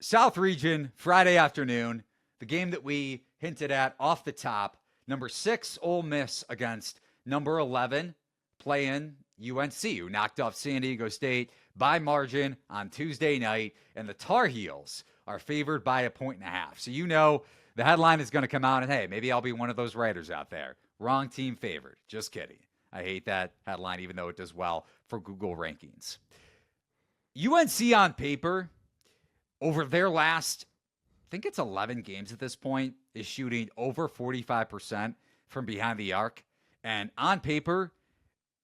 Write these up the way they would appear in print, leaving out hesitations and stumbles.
South Region, Friday afternoon, the game that we hinted at off the top. Number 6, Ole Miss against number 11, playing UNC, who knocked off San Diego State by margin on Tuesday night. And the Tar Heels are favored by 1.5. So you know the headline is going to come out, and hey, maybe I'll be one of those writers out there. Wrong team favored. Just kidding. I hate that headline, even though it does well for Google rankings. UNC on paper, over their last, I think it's 11 games at this point, is shooting over 45% from behind the arc. And on paper,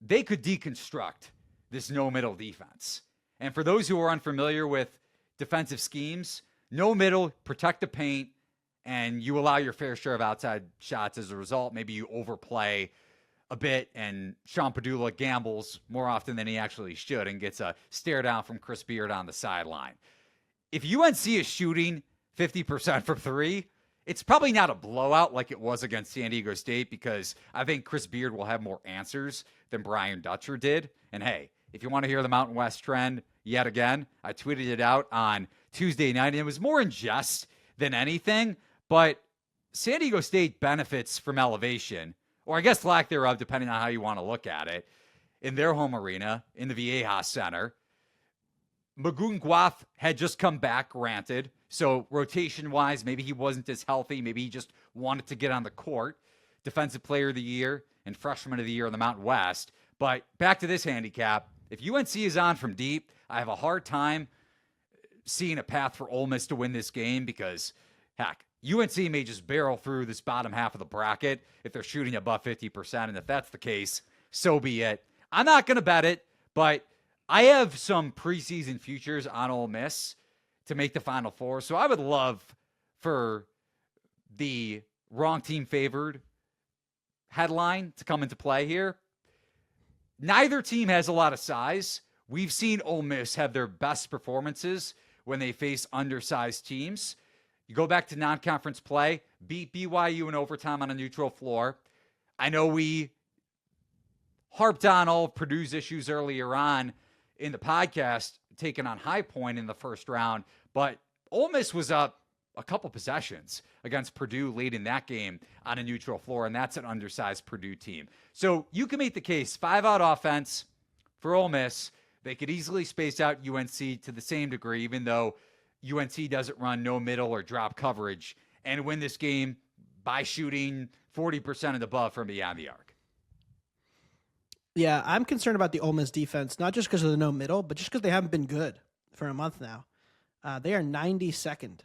they could deconstruct this no-middle defense. And for those who are unfamiliar with defensive schemes, no middle, protect the paint, and you allow your fair share of outside shots as a result. Maybe you overplay a bit, and Sean Padula gambles more often than he actually should and gets a stare down from Chris Beard on the sideline. If UNC is shooting 50% from three, it's probably not a blowout like it was against San Diego State, because I think Chris Beard will have more answers than Brian Dutcher did. And hey, if you want to hear the Mountain West trend yet again, I tweeted it out on Tuesday night, and it was more in jest than anything. But San Diego State benefits from elevation, or I guess lack thereof, depending on how you want to look at it, in their home arena, in the Viejas Center. Magoon Guath had just come back, granted. So rotation-wise, maybe he wasn't as healthy. Maybe he just wanted to get on the court. Defensive Player of the Year and Freshman of the Year in the Mountain West. But back to this handicap. If UNC is on from deep, I have a hard time seeing a path for Ole Miss to win this game, because, heck, UNC may just barrel through this bottom half of the bracket if they're shooting above 50%. And if that's the case, so be it. I'm not going to bet it, but I have some preseason futures on Ole Miss to make the Final Four. So I would love for the wrong team favored headline to come into play here. Neither team has a lot of size. We've seen Ole Miss have their best performances when they face undersized teams. You go back to non-conference play, beat BYU in overtime on a neutral floor. I know we harped on all of Purdue's issues earlier on in the podcast, taken on High Point in the first round, but Ole Miss was up a couple possessions against Purdue late in that game on a neutral floor, and that's an undersized Purdue team. So you can make the case, 5-out offense for Ole Miss. They could easily space out UNC to the same degree, even though UNC doesn't run no middle or drop coverage, and win this game by shooting 40% and above from beyond the arc. Yeah, I'm concerned about the Ole Miss defense, not just because of the no middle, but just because they haven't been good for a month now. They are 92nd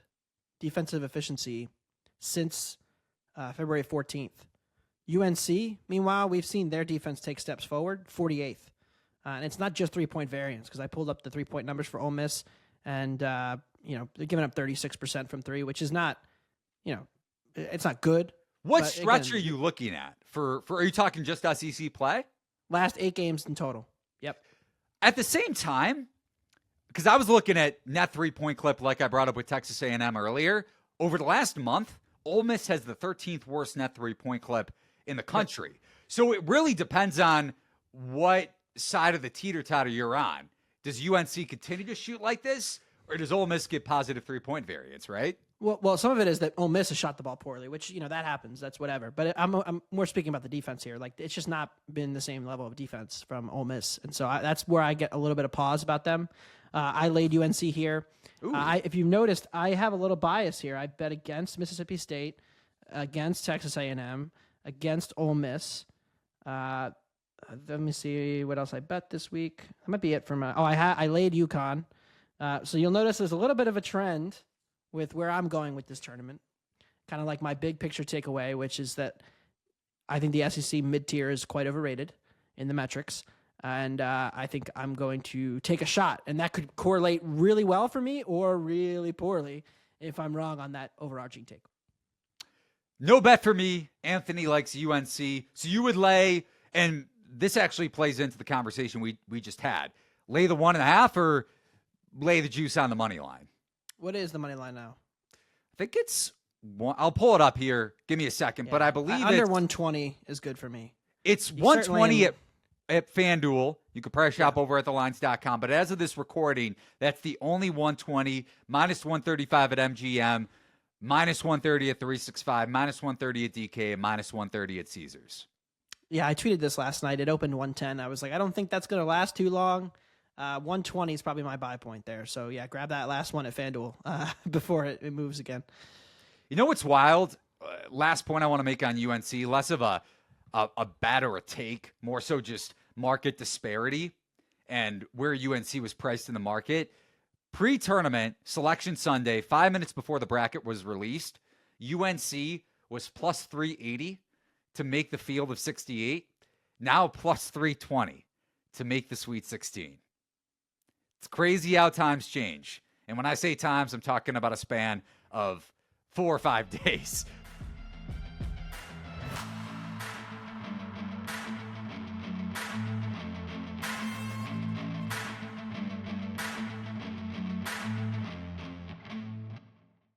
defensive efficiency since February 14th. UNC, meanwhile, we've seen their defense take steps forward, 48th. And it's not just three-point variance, because I pulled up the three-point numbers for Ole Miss, and they're giving up 36% from three, which is not, it's not good. What stretch are you looking at? For are you talking just SEC play? Last 8 games in total. Yep. At the same time, because I was looking at net three-point clip like I brought up with Texas A&M earlier, over the last month, Ole Miss has the 13th worst net three-point clip in the country. Yep. So it really depends on what side of the teeter-totter you're on. Does UNC continue to shoot like this, or does Ole Miss get positive three-point variance, right? Well, some of it is that Ole Miss has shot the ball poorly, which, that happens. That's whatever. But I'm more speaking about the defense here. Like, it's just not been the same level of defense from Ole Miss. And so that's where I get a little bit of pause about them. I laid UNC here. If you've noticed, I have a little bias here. I bet against Mississippi State, against Texas A&M, against Ole Miss. Let me see what else I bet this week. That might be it from I laid UConn. So you'll notice there's a little bit of a trend with where I'm going with this tournament. Kind of like my big picture takeaway, which is that I think the SEC mid-tier is quite overrated in the metrics. And I think I'm going to take a shot. And that could correlate really well for me or really poorly if I'm wrong on that overarching take. No bet for me. Anthony likes UNC. So you would lay, and this actually plays into the conversation we just had, lay the 1.5 or lay the juice on the money line? What is the money line now? I think it's one. I'll pull it up here. Give me a second. Yeah, but I believe under 120 is good for me. It's 120 at at FanDuel. You can price shop over at thelines.com. But as of this recording, that's the only 120, minus 135 at MGM, minus 130 at 365, minus 130 at DK, and minus 130 at Caesars. Yeah, I tweeted this last night. It opened 110. I was like, I don't think that's going to last too long. 120 is probably my buy point there. So, yeah, grab that last one at FanDuel before it moves again. You know what's wild? Last point I want to make on UNC, less of a bet or a take, more so just market disparity and where UNC was priced in the market. Pre-tournament, Selection Sunday, 5 minutes before the bracket was released, UNC was plus 380 to make the field of 68. Now plus 320 to make the Sweet 16. It's crazy how times change. And when I say times, I'm talking about a span of 4 or 5 days.